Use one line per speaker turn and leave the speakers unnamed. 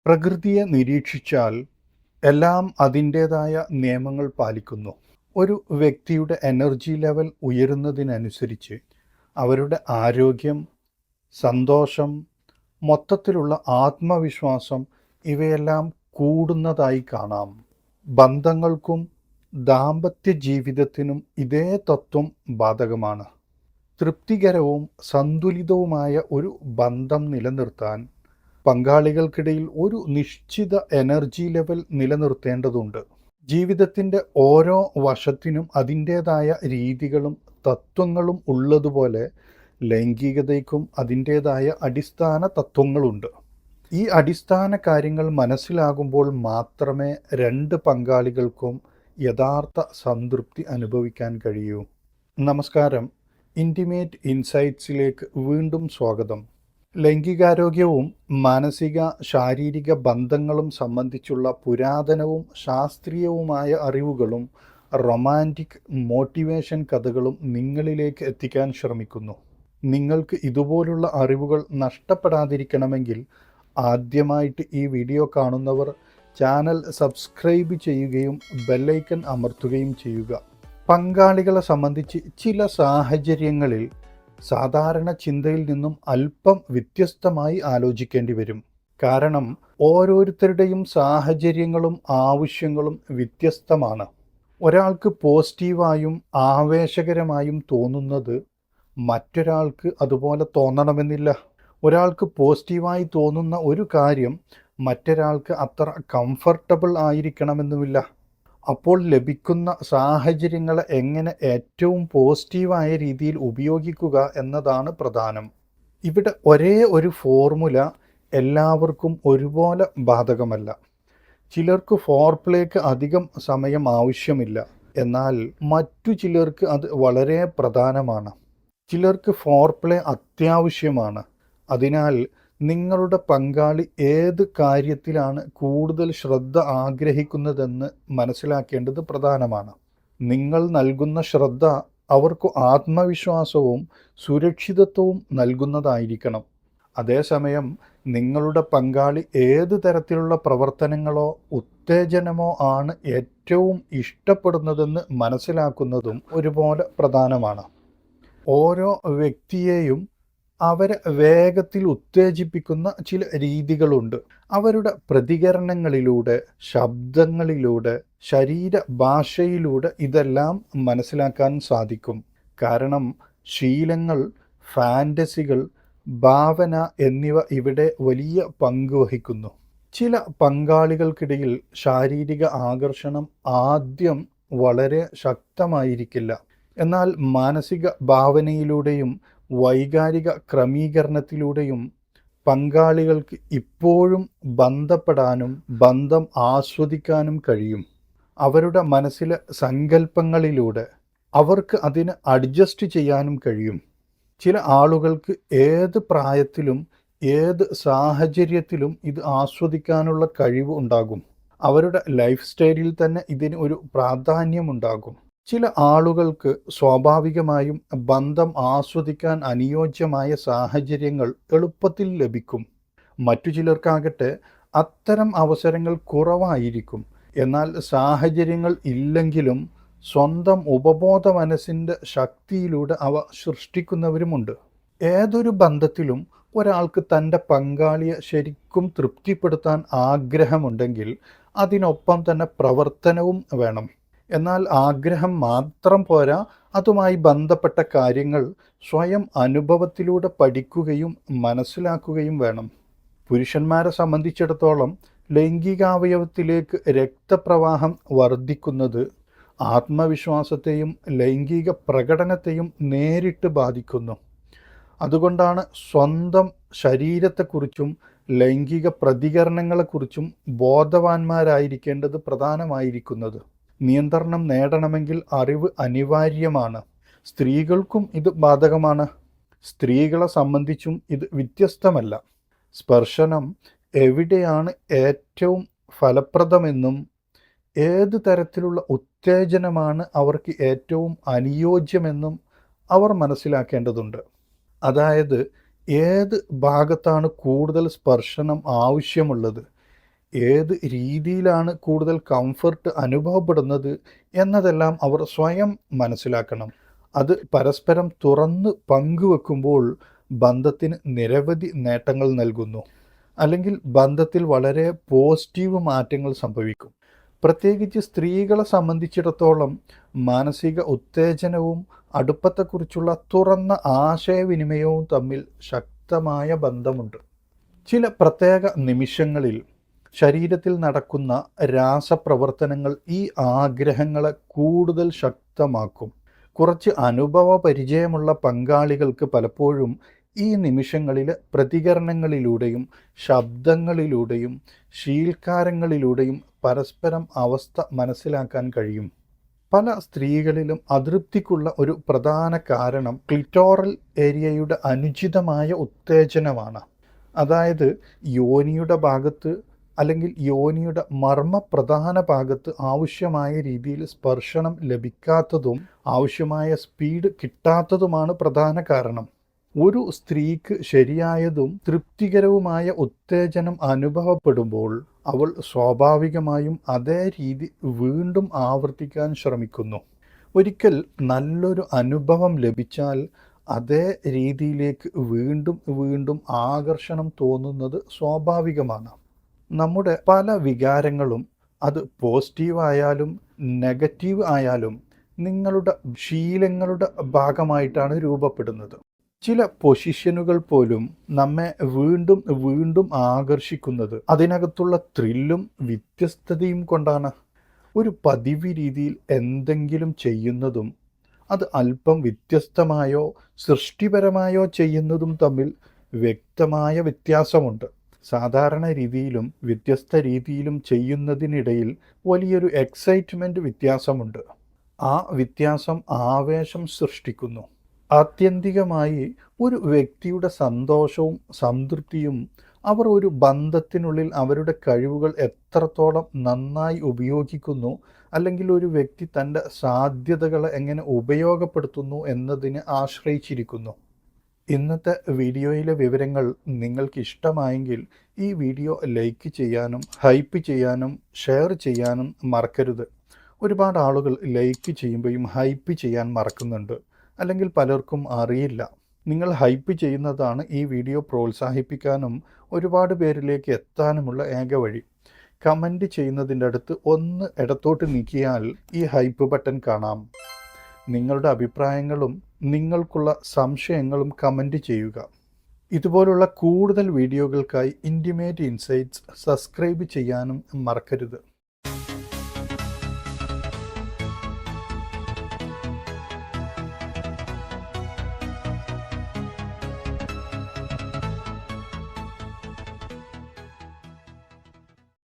പ്രകൃതിയെ നിരീക്ഷിച്ചാൽ എല്ലാം അതിൻ്റേതായ നിയമങ്ങൾ പാലിക്കുന്നു. ഒരു വ്യക്തിയുടെ എനർജി ലെവൽ ഉയരുന്നതിനനുസരിച്ച് അവരുടെ ആരോഗ്യം, സന്തോഷം, മൊത്തത്തിലുള്ള ആത്മവിശ്വാസം ഇവയെല്ലാം കൂടുന്നതായി കാണാം. ബന്ധങ്ങൾക്കും ദാമ്പത്യ ജീവിതത്തിനും ഇതേ തത്വം ബാധകമാണ്. തൃപ്തികരവും സന്തുലിതവുമായ ഒരു ബന്ധം നിലനിർത്താൻ പങ്കാളികൾക്കിടയിൽ ഒരു നിശ്ചിത എനർജി ലെവൽ നിലനിർത്തേണ്ടതുണ്ട്. ജീവിതത്തിൻ്റെ ഓരോ വശത്തിനും അതിൻ്റേതായ രീതികളും തത്വങ്ങളും ഉള്ളതുപോലെ ലൈംഗികതയ്ക്കും അതിൻ്റേതായ അടിസ്ഥാന തത്വങ്ങളുണ്ട്. ഈ അടിസ്ഥാന കാര്യങ്ങൾ മനസ്സിലാകുമ്പോൾ മാത്രമേ രണ്ട് പങ്കാളികൾക്കും യഥാർത്ഥ സംതൃപ്തി അനുഭവിക്കാൻ കഴിയൂ. നമസ്കാരം. ഇൻറ്റിമേറ്റ് ഇൻസൈറ്റ്സിലേക്ക് വീണ്ടും സ്വാഗതം. ലൈംഗികാരോഗ്യവും മാനസിക ശാരീരിക ബന്ധങ്ങളും സംബന്ധിച്ചുള്ള പുരാതനവും ശാസ്ത്രീയവുമായ അറിവുകളും റൊമാൻറ്റിക് മോട്ടിവേഷൻ കഥകളും നിങ്ങളിലേക്ക് എത്തിക്കാൻ ശ്രമിക്കുന്നു. നിങ്ങൾക്ക് ഇതുപോലുള്ള അറിവുകൾ നഷ്ടപ്പെടാതിരിക്കണമെങ്കിൽ ആദ്യമായിട്ട് ഈ വീഡിയോ കാണുന്നവർ ചാനൽ സബ്സ്ക്രൈബ് ചെയ്യുകയും ബെല്ലൈക്കൺ അമർത്തുകയും ചെയ്യുക. പങ്കാളികളെ സംബന്ധിച്ച് ചില സാഹചര്യങ്ങളിൽ സാധാരണ ചിന്തയിൽ നിന്നും അല്പം വ്യത്യസ്തമായി ആലോചിക്കേണ്ടി വരും. കാരണം ഓരോരുത്തരുടെയും സാഹചര്യങ്ങളും ആവശ്യങ്ങളും വ്യത്യസ്തമാണ്. ഒരാൾക്ക് പോസിറ്റീവായും ആവേശകരമായും തോന്നുന്നത് മറ്റൊരാൾക്ക് അതുപോലെ തോന്നണമെന്നില്ല. ഒരാൾക്ക് പോസിറ്റീവായി തോന്നുന്ന ഒരു കാര്യം മറ്റൊരാൾക്ക് അത്ര കംഫർട്ടബിൾ ആയിരിക്കണമെന്നുമില്ല. അപ്പോൾ ലഭിക്കുന്ന സാഹചര്യങ്ങളെ എങ്ങനെ ഏറ്റവും പോസിറ്റീവായ രീതിയിൽ ഉപയോഗിക്കുക എന്നതാണ് പ്രധാനം. ഇവിടെ ഒരേ ഒരു ഫോർമുല എല്ലാവർക്കും ഒരുപോലെ ബാധകമല്ല. ചിലർക്ക് ഫോർപ്ലേക്ക് അധികം സമയം ആവശ്യമില്ല, എന്നാൽ മറ്റു ചിലർക്ക് അത് വളരെ പ്രധാനമാണ്. ചിലർക്ക് ഫോർപ്ലേ അത്യാവശ്യമാണ്. അതിനാൽ നിങ്ങളുടെ പങ്കാളി ഏത് കാര്യത്തിലാണ് കൂടുതൽ ശ്രദ്ധ ആഗ്രഹിക്കുന്നതെന്ന് മനസ്സിലാക്കേണ്ടത് പ്രധാനമാണ്. നിങ്ങൾ നൽകുന്ന ശ്രദ്ധ അവർക്ക് ആത്മവിശ്വാസവും സുരക്ഷിതത്വവും നൽകുന്നതായിരിക്കണം. അതേസമയം നിങ്ങളുടെ പങ്കാളി ഏത് തരത്തിലുള്ള പ്രവർത്തനങ്ങളോ ഉത്തേജനമോ ആണ് ഏറ്റവും ഇഷ്ടപ്പെടുന്നതെന്ന് മനസ്സിലാക്കുന്നതും ഒരുപോലെ പ്രധാനമാണ്. ഓരോ വ്യക്തിയെയും അവരെ വേഗത്തിൽ ഉത്തേജിപ്പിക്കുന്ന ചില രീതികളുണ്ട്. അവരുടെ പ്രതികരണങ്ങളിലൂടെ, ശബ്ദങ്ങളിലൂടെ, ശരീരഭാഷയിലൂടെ ഇതെല്ലാം മനസ്സിലാക്കാൻ സാധിക്കും. കാരണം ശീലങ്ങൾ, ഫാൻറ്റസികൾ, ഭാവന എന്നിവ ഇവിടെ വലിയ പങ്ക് വഹിക്കുന്നു. ചില പങ്കാളികൾക്കിടയിൽ ശാരീരിക ആകർഷണം ആദ്യം വളരെ ശക്തമായിരിക്കില്ല. എന്നാൽ മാനസിക ഭാവനയിലൂടെയും വൈകാരിക ക്രമീകരണത്തിലൂടെയും പങ്കാളികൾക്ക് ഇപ്പോഴും ബന്ധപ്പെടാനും ബന്ധം ആസ്വദിക്കാനും കഴിയും. അവരുടെ മനസ്സിലെ സങ്കല്പങ്ങളിലൂടെ അവർക്ക് അതിന് അഡ്ജസ്റ്റ് ചെയ്യാനും കഴിയും. ചില ആളുകൾക്ക് ഏത് പ്രായത്തിലും ഏത് സാഹചര്യത്തിലും ഇത് ആസ്വദിക്കാനുള്ള കഴിവ് ഉണ്ടാകും. അവരുടെ ലൈഫ് സ്റ്റൈലിൽ തന്നെ ഇതിന് ഒരു പ്രാധാന്യമുണ്ടാകും. ചില ആളുകൾക്ക് സ്വാഭാവികമായും ബന്ധം ആസ്വദിക്കാൻ അനുയോജ്യമായ സാഹചര്യങ്ങൾ എളുപ്പത്തിൽ ലഭിക്കും. മറ്റു ചിലർക്കാകട്ടെ അത്തരം അവസരങ്ങൾ കുറവായിരിക്കും. എന്നാൽ സാഹചര്യങ്ങൾ ഇല്ലെങ്കിലും സ്വന്തം ഉപബോധ മനസ്സിൻ്റെ ശക്തിയിലൂടെ അവ സൃഷ്ടിക്കുന്നവരുമുണ്ട്. ഏതൊരു ബന്ധത്തിലും ഒരാൾക്ക് തൻ്റെ പങ്കാളിയെ ശരിക്കും തൃപ്തിപ്പെടുത്താൻ ആഗ്രഹമുണ്ടെങ്കിൽ അതിനൊപ്പം തന്നെ പ്രവർത്തനവും വേണം. എന്നാൽ ആഗ്രഹം മാത്രം പോരാ, അതുമായി ബന്ധപ്പെട്ട കാര്യങ്ങൾ സ്വയം അനുഭവത്തിലൂടെ പഠിക്കുകയും മനസ്സിലാക്കുകയും വേണം. പുരുഷന്മാരെ സംബന്ധിച്ചിടത്തോളം ലൈംഗികാവയവത്തിലേക്ക് രക്തപ്രവാഹം വർദ്ധിക്കുന്നത് ആത്മവിശ്വാസത്തെയും ലൈംഗിക പ്രകടനത്തെയും നേരിട്ട് ബാധിക്കുന്നു. അതുകൊണ്ടാണ് സ്വന്തം ശരീരത്തെക്കുറിച്ചും ലൈംഗിക പ്രതികരണങ്ങളെക്കുറിച്ചും ബോധവാന്മാരായിരിക്കേണ്ടത് പ്രധാനമായിരിക്കുന്നത്. നിയന്ത്രണം നേടണമെങ്കിൽ അറിവ് അനിവാര്യമാണ്. സ്ത്രീകൾക്കും ഇത് ബാധകമാണ്. സ്ത്രീകളെ സംബന്ധിച്ചും ഇത് വ്യത്യസ്തമല്ല. സ്പർശനം എവിടെയാണ് ഏറ്റവും ഫലപ്രദമെന്നും ഏത് തരത്തിലുള്ള ഉത്തേജനമാണ് അവർക്ക് ഏറ്റവും അനുയോജ്യമെന്നും അവർ മനസ്സിലാക്കേണ്ടതുണ്ട്. അതായത് ഏത് ഭാഗത്താണ് കൂടുതൽ സ്പർശനം ആവശ്യമുള്ളത്, ഏത് രീതിയിലാണ് കൂടുതൽ കംഫർട്ട് അനുഭവപ്പെടുന്നത് എന്നതെല്ലാം അവർ സ്വയം മനസ്സിലാക്കണം. അത് പരസ്പരം തുറന്ന് പങ്കുവെക്കുമ്പോൾ ബന്ധത്തിന് നിരവധി നേട്ടങ്ങൾ നൽകുന്നു. അല്ലെങ്കിൽ ബന്ധത്തിൽ വളരെ പോസിറ്റീവ് മാറ്റങ്ങൾ സംഭവിക്കും. പ്രത്യേകിച്ച് സ്ത്രീകളെ സംബന്ധിച്ചിടത്തോളം മാനസിക ഉത്തേജനവും അടുപ്പത്തെക്കുറിച്ചുള്ള തുറന്ന ആശയവിനിമയവും തമ്മിൽ ശക്തമായ ബന്ധമുണ്ട്. ചില പ്രത്യേക നിമിഷങ്ങളിൽ ശരീരത്തിൽ നടക്കുന്ന രാസപ്രവർത്തനങ്ങൾ ഈ ആഗ്രഹങ്ങളെ കൂടുതൽ ശക്തമാക്കും. കുറച്ച് അനുഭവ പരിചയമുള്ള പങ്കാളികൾക്ക് പലപ്പോഴും ഈ നിമിഷങ്ങളിലെ പ്രതികരണങ്ങളിലൂടെയും ശബ്ദങ്ങളിലൂടെയും ശീൽക്കാരങ്ങളിലൂടെയും പരസ്പരം അവസ്ഥ മനസ്സിലാക്കാൻ കഴിയും. പല സ്ത്രീകളിലും അതൃപ്തിക്കുള്ള ഒരു പ്രധാന കാരണം ക്ലിറ്റോറൽ ഏരിയയുടെ അനുചിതമായ ഉത്തേജനമാണ്. അതായത് യോനിയുടെ ഭാഗത്ത് അല്ലെങ്കിൽ യോനിയുടെ മർമ്മപ്രധാന ഭാഗത്ത് ആവശ്യമായ രീതിയിൽ സ്പർശനം ലഭിക്കാത്തതും ആവശ്യമായ സ്പീഡ് കിട്ടാത്തതുമാണ് പ്രധാന കാരണം. ഒരു സ്ത്രീക്ക് ശരിയായതും തൃപ്തികരവുമായ ഉത്തേജനം അനുഭവപ്പെടുമ്പോൾ അവൾ സ്വാഭാവികമായും അതേ രീതി വീണ്ടും ആവർത്തിക്കാൻ ശ്രമിക്കുന്നു. ഒരിക്കൽ നല്ലൊരു അനുഭവം ലഭിച്ചാൽ അതേ രീതിയിലേക്ക് വീണ്ടും വീണ്ടും ആകർഷണം തോന്നുന്നത് സ്വാഭാവികമാണ്. നമ്മുടെ പല വികാരങ്ങളും, അത് പോസിറ്റീവ് ആയാലും നെഗറ്റീവ് ആയാലും, നിങ്ങളുടെ ശീലങ്ങളുടെ ഭാഗമായിട്ടാണ് രൂപപ്പെടുന്നത്. ചില പൊസിഷനുകൾ പോലും നമ്മെ വീണ്ടും വീണ്ടും ആകർഷിക്കുന്നത് അതിനകത്തുള്ള ത്രില്ലും വ്യത്യസ്തതയും കൊണ്ടാണ്. ഒരു പതിവ് രീതിയിൽ എന്തെങ്കിലും ചെയ്യുന്നതും അത് അല്പം വ്യത്യസ്തമായോ സൃഷ്ടിപരമായോ ചെയ്യുന്നതും തമ്മിൽ വ്യക്തമായ വ്യത്യാസമുണ്ട്. സാധാരണ രീതിയിലും വ്യത്യസ്ത രീതിയിലും ചെയ്യുന്നതിനിടയിൽ വലിയൊരു എക്സൈറ്റ്മെൻറ്റ് വ്യത്യാസമുണ്ട്. ആ വ്യത്യാസം ആവേശം സൃഷ്ടിക്കുന്നു. ആത്യന്തികമായി ഒരു വ്യക്തിയുടെ സന്തോഷവും സംതൃപ്തിയും അവർ ഒരു ബന്ധത്തിനുള്ളിൽ അവരുടെ കഴിവുകൾ എത്രത്തോളം നന്നായി ഉപയോഗിക്കുന്നു, അല്ലെങ്കിൽ ഒരു വ്യക്തി തൻ്റെ സാധ്യതകളെ എങ്ങനെ ഉപയോഗപ്പെടുത്തുന്നു എന്നതിനെ ആശ്രയിച്ചിരിക്കുന്നു. ഇന്നത്തെ വീഡിയോയിലെ വിവരങ്ങൾ നിങ്ങൾക്ക് ഇഷ്ടമായെങ്കിൽ ഈ വീഡിയോ ലൈക്ക് ചെയ്യാനും ഹൈപ്പ് ചെയ്യാനും ഷെയർ ചെയ്യാനും മറക്കരുത്. ഒരുപാട് ആളുകൾ ലൈക്ക് ചെയ്യുമ്പോഴും ഹൈപ്പ് ചെയ്യാൻ മറക്കുന്നുണ്ട്, അല്ലെങ്കിൽ പലർക്കും അറിയില്ല. നിങ്ങൾ ഹൈപ്പ് ചെയ്യുന്നതാണ് ഈ വീഡിയോ പ്രോത്സാഹിപ്പിക്കാനും ഒരുപാട് പേരിലേക്ക് എത്താനുമുള്ള ഏക വഴി. കമൻറ്റ് ചെയ്യുന്നതിൻ്റെ അടുത്ത് ഒന്ന് ഇടത്തോട്ട് നീക്കിയാൽ ഈ ഹൈപ്പ് ബട്ടൺ കാണാം. നിങ്ങളുടെ അഭിപ്രായങ്ങളും നിങ്ങൾക്കുള്ള സംശയങ്ങളും കമൻറ്റ് ചെയ്യുക. ഇതുപോലുള്ള കൂടുതൽ വീഡിയോകൾക്കായി ഇൻറ്റിമേറ്റ് ഇൻസൈറ്റ്സ് സബ്സ്ക്രൈബ് ചെയ്യാനും മറക്കരുത്.